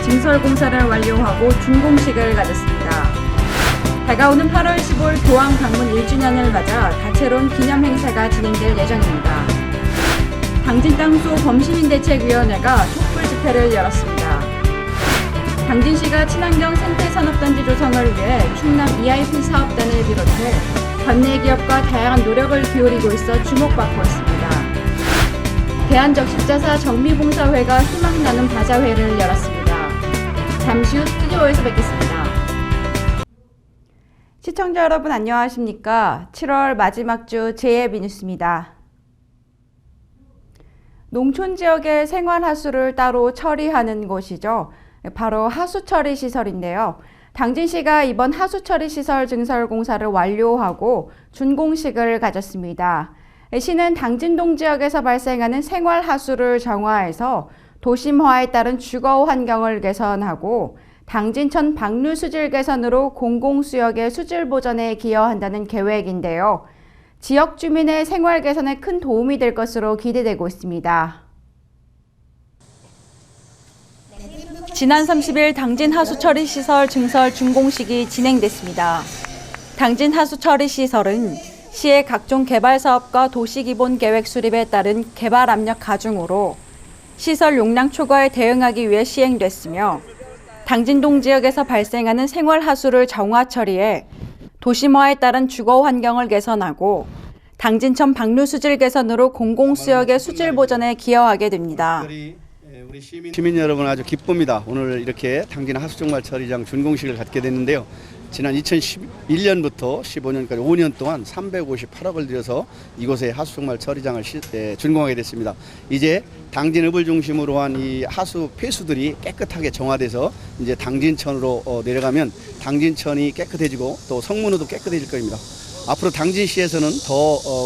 증설 공사를 완료하고 준공식을 가졌습니다. 다가오는 8월 15일 교황 방문 1주년을 맞아 다채로운 기념 행사가 진행될 예정입니다. 당진 땅수 범시민대책위원회가 촛불 집회를 열었습니다. 당진시가 친환경 생태 산업단지 조성을 위해 충남 EIP 사업단을 비롯해 관내 기업과 다양한 노력을 기울이고 있어 주목받고 있습니다. 대한적십자사 정미봉사회가 희망 나눔 바자회를 열었습니다. 잠시 후 스튜디오에서 뵙겠습니다. 시청자 여러분 안녕하십니까? 7월 마지막 주 JAB 뉴스입니다. 농촌 지역의 생활하수를 따로 처리하는 곳이죠. 바로 하수처리 시설인데요. 당진시가 이번 하수처리 시설 증설 공사를 완료하고 준공식을 가졌습니다. 시는 당진동 지역에서 발생하는 생활하수를 정화해서 도심화에 따른 주거 환경을 개선하고 당진천 방류 수질 개선으로 공공수역의 수질 보전에 기여한다는 계획인데요. 지역 주민의 생활 개선에 큰 도움이 될 것으로 기대되고 있습니다. 지난 30일 당진 하수처리 시설 증설 준공식이 진행됐습니다. 당진 하수처리 시설은 시의 각종 개발 사업과 도시기본계획 수립에 따른 개발 압력 가중으로 시설 용량 초과에 대응하기 위해 시행됐으며 당진동 지역에서 발생하는 생활하수를 정화 처리해 도심화에 따른 주거 환경을 개선하고 당진천 방류 수질 개선으로 공공수역의 수질 보전에 기여하게 됩니다. 우리 시민 여러분 아주 기쁩니다. 오늘 이렇게 당진 하수정말 처리장 준공식을 갖게 됐는데요. 지난 2011년부터 15년까지 5년 동안 358억을 들여서 이곳에 하수정말 처리장을 준공하게 됐습니다. 이제 당진읍을 중심으로 한 이 하수 폐수들이 깨끗하게 정화돼서 이제 당진천으로 내려가면 당진천이 깨끗해지고 또 성문호도 깨끗해질 겁니다. 앞으로 당진시에서는 더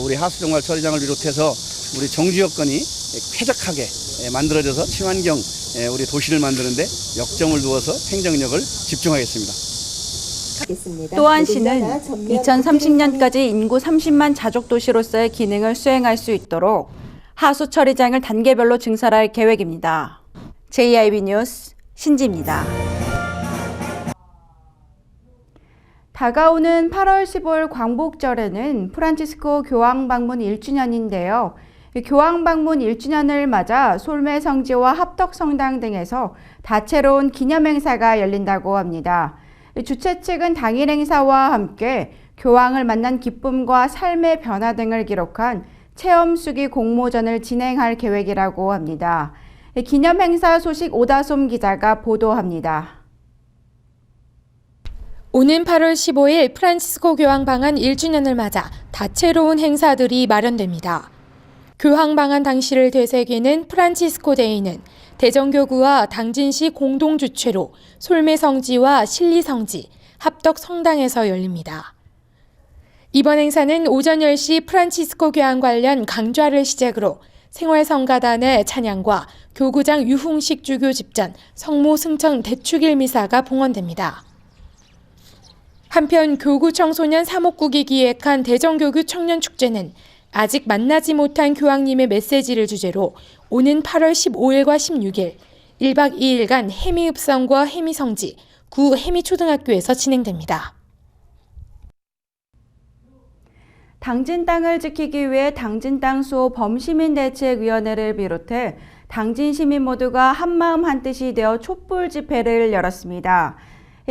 우리 하수정말 처리장을 비롯해서 우리 정주 여건이 쾌적하게 만들어져서 친환경 우리 도시를 만드는데 역점을 두어서 행정력을 집중하겠습니다. 또한 시는 2030년까지 인구 30만 자족 도시로서의 기능을 수행할 수 있도록 하수 처리장을 단계별로 증설할 계획입니다. JIB 뉴스 신지입니다. 다가오는 8월 15일 광복절에는 프란치스코 교황 방문 1주년인데요. 교황 방문 1주년을 맞아 솔메 성지와 합덕 성당 등에서 다채로운 기념 행사가 열린다고 합니다. 주최 측은 당일 행사와 함께 교황을 만난 기쁨과 삶의 변화 등을 기록한 체험수기 공모전을 진행할 계획이라고 합니다. 기념 행사 소식 오다솜 기자가 보도합니다. 오는 8월 15일 프란치스코 교황 방한 1주년을 맞아 다채로운 행사들이 마련됩니다. 교황 방한 당시를 되새기는 프란치스코 데이는 대전교구와 당진시 공동 주최로 솔메성지와 신리성지, 합덕성당에서 열립니다. 이번 행사는 오전 10시 프란치스코 교황 관련 강좌를 시작으로 생활성가단의 찬양과 교구장 유흥식 주교 집전, 성모 승천 대축일 미사가 봉헌됩니다. 한편 교구 청소년 사목국이 기획한 대전교구 청년축제는 아직 만나지 못한 교황님의 메시지를 주제로 오는 8월 15일과 16일 1박 2일간 해미읍성과 해미성지, 구 해미초등학교에서 진행됩니다. 당진 땅을 지키기 위해 당진 땅 수호 범시민대책위원회를 비롯해 당진 시민 모두가 한마음 한뜻이 되어 촛불 집회를 열었습니다.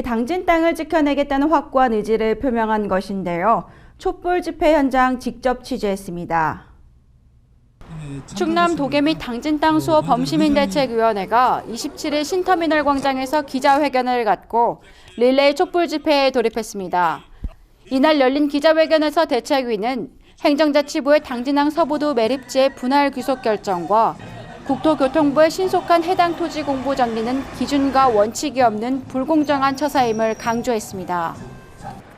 당진 땅을 지켜내겠다는 확고한 의지를 표명한 것인데요. 촛불 집회 현장 직접 취재했습니다. 충남 도계미 당진 땅 수호 범시민대책위원회가 27일 신터미널 광장에서 기자회견을 갖고 릴레이 촛불 집회에 돌입했습니다. 이날 열린 기자회견에서 대책위는 행정자치부의 당진항 서부도 매립지의 분할 귀속 결정과 국토교통부의 신속한 해당 토지 공보 정리는 기준과 원칙이 없는 불공정한 처사임을 강조했습니다.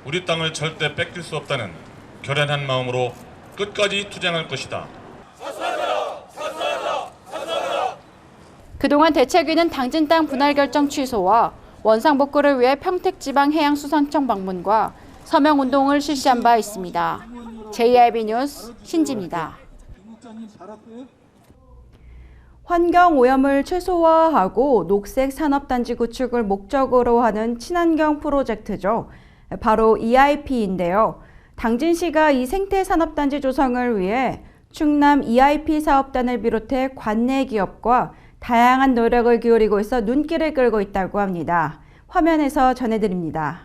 우리 땅을 절대 뺏길 수 없다는 결연한 마음으로 끝까지 투쟁할 것이다. 그동안 대책위는 당진 땅 분할 결정 취소와 원상복구를 위해 평택지방해양수산청 방문과 서명운동을 실시한 바 있습니다. JIB 뉴스 신지입니다. 환경 오염을 최소화하고 녹색 산업단지 구축을 목적으로 하는 친환경 프로젝트죠. 바로 EIP인데요. 당진시가 이 생태산업단지 조성을 위해 충남 EIP 사업단을 비롯해 관내 기업과 다양한 노력을 기울이고 있어 눈길을 끌고 있다고 합니다. 화면에서 전해드립니다.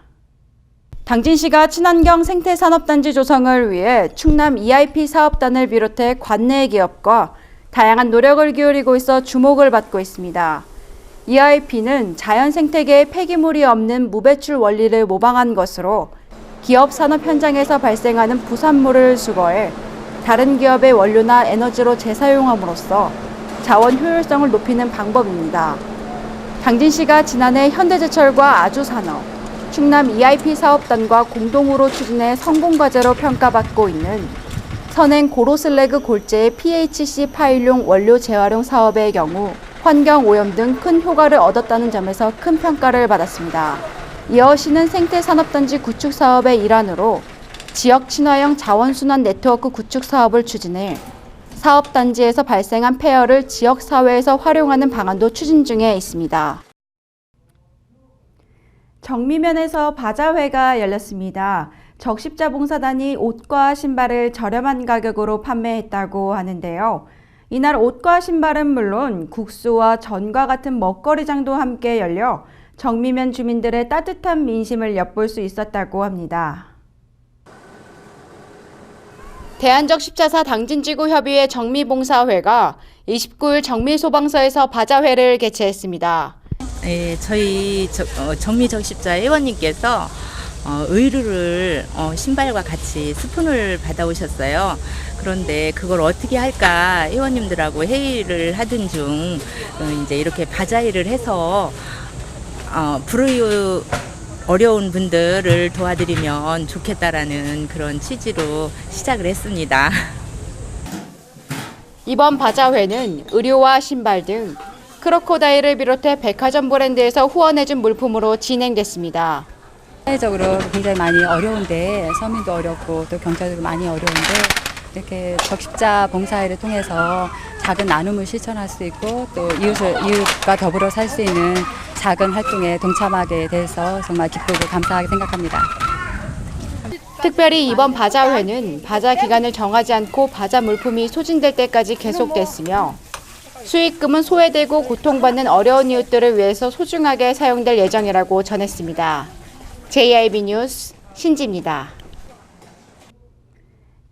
당진시가 친환경 생태산업단지 조성을 위해 충남 EIP 사업단을 비롯해 관내 기업과 다양한 노력을 기울이고 있어 주목을 받고 있습니다. EIP는 자연 생태계에 폐기물이 없는 무배출 원리를 모방한 것으로 기업 산업 현장에서 발생하는 부산물을 수거해 다른 기업의 원료나 에너지로 재사용함으로써 자원 효율성을 높이는 방법입니다. 당진시가 지난해 현대제철과 아주산업, 충남 EIP 사업단과 공동으로 추진해 성공과제로 평가받고 있는 선행 고로슬래그 골재의 PHC 파일용 원료 재활용 사업의 경우 환경 오염 등 큰 효과를 얻었다는 점에서 큰 평가를 받았습니다. 이어 시는 생태산업단지 구축 사업의 일환으로 지역 친화형 자원순환 네트워크 구축 사업을 추진해 사업단지에서 발생한 폐열을 지역사회에서 활용하는 방안도 추진 중에 있습니다. 정미면에서 바자회가 열렸습니다. 적십자 봉사단이 옷과 신발을 저렴한 가격으로 판매했다고 하는데요. 이날 옷과 신발은 물론 국수와 전과 같은 먹거리장도 함께 열려 정미면 주민들의 따뜻한 민심을 엿볼 수 있었다고 합니다. 대한적십자사 당진지구협의회 정미봉사회가 29일 정미소방서에서 바자회를 개최했습니다. 네, 저희 정미적십자 회원님께서 의류를 신발과 같이 스푼을 받아오셨어요. 그런데 그걸 어떻게 할까 회원님들하고 회의를 하던 중 이제 이렇게 바자회를 해서 불우이웃 어려운 분들을 도와드리면 좋겠다라는 그런 취지로 시작을 했습니다. 이번 바자회는 의류와 신발 등 크로코다일을 비롯해 백화점 브랜드에서 후원해준 물품으로 진행됐습니다. 사회적으로 굉장히 많이 어려운데 서민도 어렵고 또 경제적으로 많이 어려운데 이렇게 적십자 봉사회를 통해서 작은 나눔을 실천할 수 있고 또 이웃과 더불어 살 수 있는 작은 활동에 동참하게 돼서 정말 기쁘고 감사하게 생각합니다. 특별히 이번 바자회는 바자 기간을 정하지 않고 바자 물품이 소진될 때까지 계속됐으며 수익금은 소외되고 고통받는 어려운 이웃들을 위해서 소중하게 사용될 예정이라고 전했습니다. JIB 뉴스 신지입니다.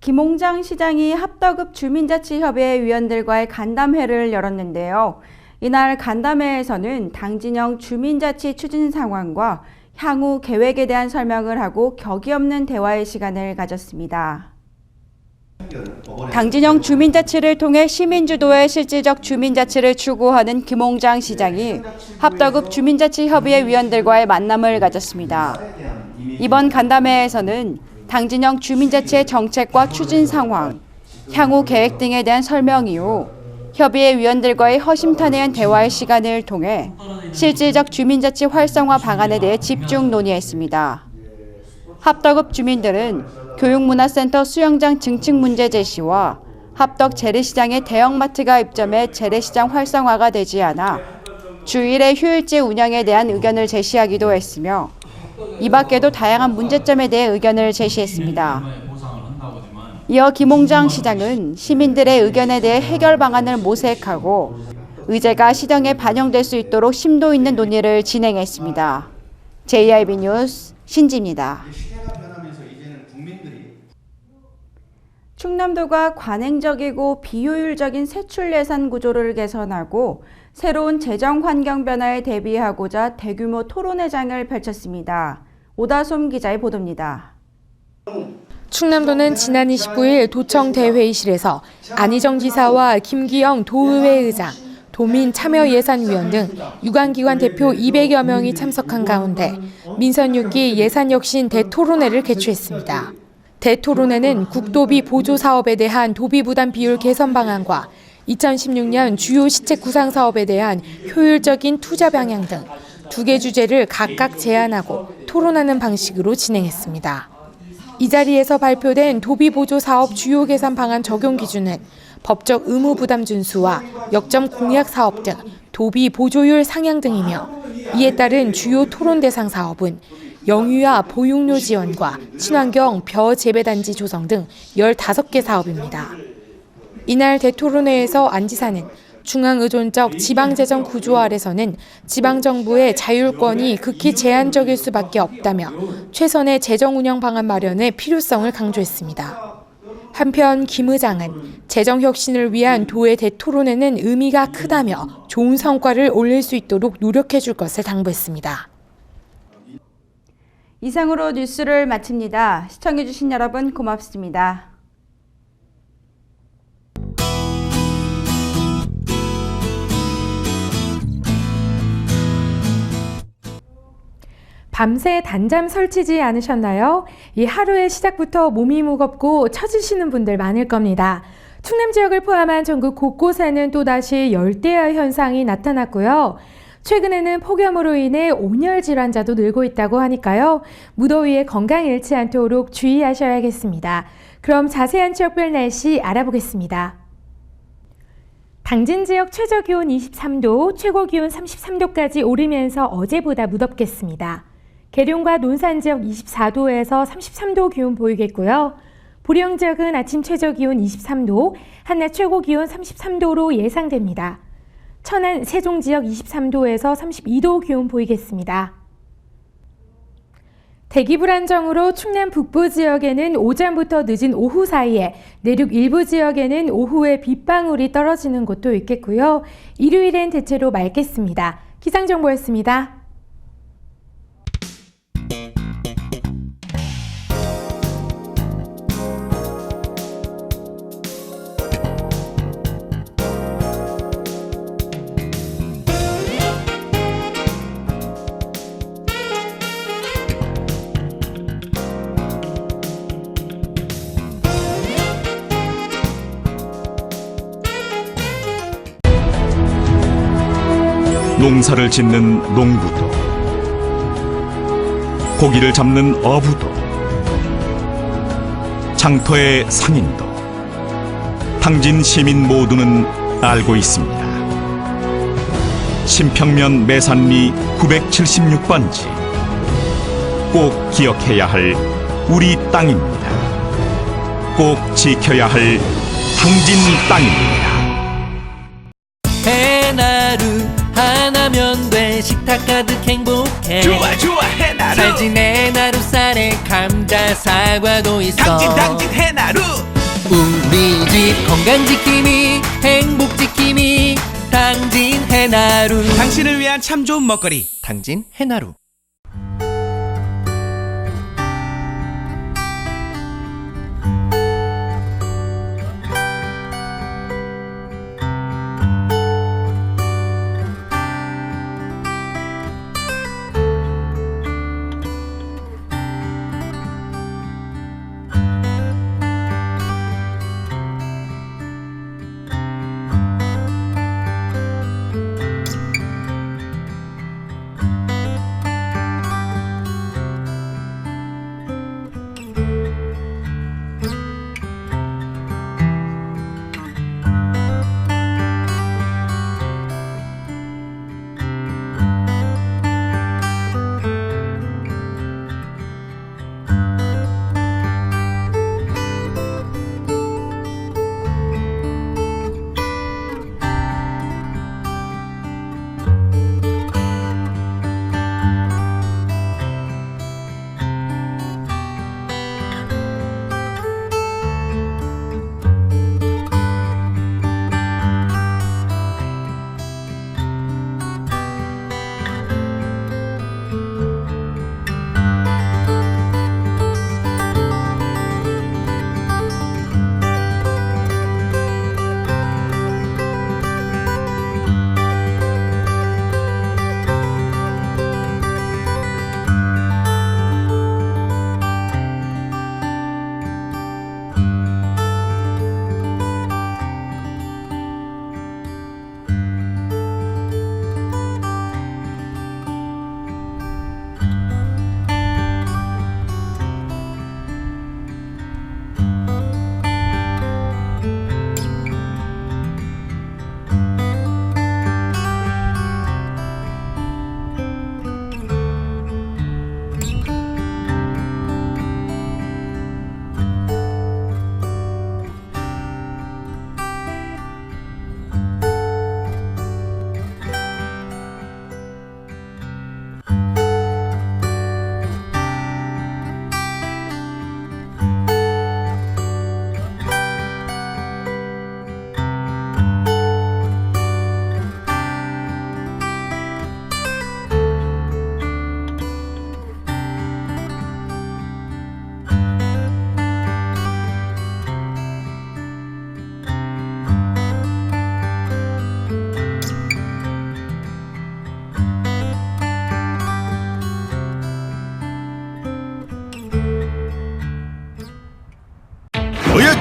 김홍장 시장이 합덕읍 주민자치협의회 위원들과의 간담회를 열었는데요. 이날 간담회에서는 당진형 주민자치 추진 상황과 향후 계획에 대한 설명을 하고 격이 없는 대화의 시간을 가졌습니다. 당진형 주민자치를 통해 시민주도의 실질적 주민자치를 추구하는 김홍장 시장이 합덕읍 주민자치협의회 위원들과의 만남을 가졌습니다. 이번 간담회에서는 당진형 주민자치의 정책과 추진 상황, 향후 계획 등에 대한 설명 이후 협의회 위원들과의 허심탄회한 대화의 시간을 통해 실질적 주민자치 활성화 방안에 대해 집중 논의했습니다. 합덕읍 주민들은 교육문화센터 수영장 증축 문제 제시와 합덕 재래시장의 대형마트가 입점해 재래시장 활성화가 되지 않아 주일의 휴일제 운영에 대한 의견을 제시하기도 했으며 이 밖에도 다양한 문제점에 대해 의견을 제시했습니다. 이어 김홍장 시장은 시민들의 의견에 대해 해결 방안을 모색하고 의제가 시정에 반영될 수 있도록 심도 있는 논의를 진행했습니다. JIB 뉴스 신지입니다. 충남도가 관행적이고 비효율적인 세출 예산 구조를 개선하고 새로운 재정 환경 변화에 대비하고자 대규모 토론회장을 펼쳤습니다. 오다솜 기자의 보도입니다. 충남도는 지난 29일 도청 대회의실에서 안희정 지사와 김기영 도의회 의장, 도민참여예산위원 등 유관기관 대표 200여 명이 참석한 가운데 민선 6기 예산혁신 대토론회를 개최했습니다. 대토론회는 국도비 보조 사업에 대한 도비 부담 비율 개선 방안과 2016년 주요 시책 구상 사업에 대한 효율적인 투자 방향 등 2개 주제를 각각 제안하고 토론하는 방식으로 진행했습니다. 이 자리에서 발표된 도비보조사업 주요 개선 방안 적용 기준은 법적 의무 부담 준수와 역점 공약 사업 등 도비 보조율 상향 등이며, 이에 따른 주요 토론 대상 사업은 영유아 보육료 지원과 친환경 벼 재배단지 조성 등 15개 사업입니다. 이날 대토론회에서 안 지사는 중앙의존적 지방재정 구조 아래서는 지방정부의 자율권이 극히 제한적일 수밖에 없다며 최선의 재정 운영 방안 마련의 필요성을 강조했습니다. 한편 김 의장은 재정 혁신을 위한 도의 대토론회는 의미가 크다며 좋은 성과를 올릴 수 있도록 노력해 줄 것을 당부했습니다. 이상으로 뉴스를 마칩니다. 시청해주신 여러분 고맙습니다. 밤새 단잠 설치지 않으셨나요? 이 하루의 시작부터 몸이 무겁고 처지시는 분들 많을 겁니다. 충남 지역을 포함한 전국 곳곳에는 또다시 열대야 현상이 나타났고요. 최근에는 폭염으로 인해 온열 질환자도 늘고 있다고 하니까요. 무더위에 건강 잃지 않도록 주의하셔야겠습니다. 그럼 자세한 지역별 날씨 알아보겠습니다. 당진 지역 최저기온 23도, 최고기온 33도까지 오르면서 어제보다 무덥겠습니다. 계룡과 논산 지역 24도에서 33도 기온 보이겠고요. 보령 지역은 아침 최저기온 23도, 한낮 최고기온 33도로 예상됩니다. 천안, 세종 지역 23도에서 32도 기온 보이겠습니다. 대기 불안정으로 충남 북부 지역에는 오전부터 늦은 오후 사이에, 내륙 일부 지역에는 오후에 빗방울이 떨어지는 곳도 있겠고요. 일요일엔 대체로 맑겠습니다. 기상정보였습니다. 농사를 짓는 농부도, 고기를 잡는 어부도, 장터의 상인도, 당진 시민 모두는 알고 있습니다. 신평면 매산리 976번지, 꼭 기억해야 할 우리 땅입니다. 꼭 지켜야 할 당진 땅입니다. 해나루 하나면 돼. 식탁 가득 행복해. 좋아 해나루. 잘 지내 나루 쌀에 감자 사과도 있어. 당진 해나루. 우리 집 건강 지킴이 행복 지킴이 당진 해나루. 당신을 위한 참 좋은 먹거리 당진 해나루.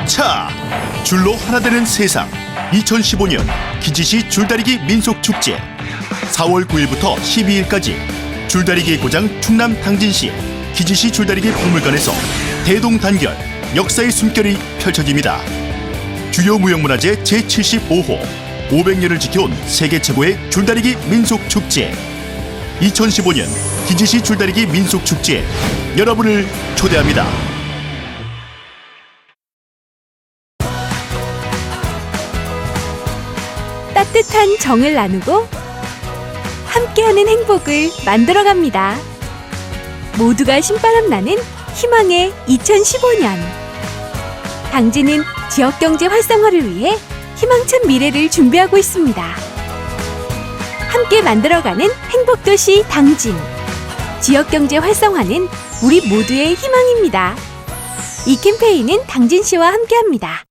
차 줄로 하나 되는 세상 2015년 기지시 줄다리기 민속축제 4월 9일부터 12일까지 줄다리기의 고장 충남 당진시 기지시 줄다리기 박물관에서 대동단결 역사의 숨결이 펼쳐집니다. 주요 무형문화재 제75호 500년을 지켜온 세계 최고의 줄다리기 민속축제 2015년 기지시 줄다리기 민속축제에 여러분을 초대합니다. 따뜻한 정을 나누고 함께하는 행복을 만들어갑니다. 모두가 신바람 나는 희망의 2015년. 당진은 지역경제 활성화를 위해 희망찬 미래를 준비하고 있습니다. 함께 만들어가는 행복도시 당진. 지역경제 활성화는 우리 모두의 희망입니다. 이 캠페인은 당진시와 함께합니다.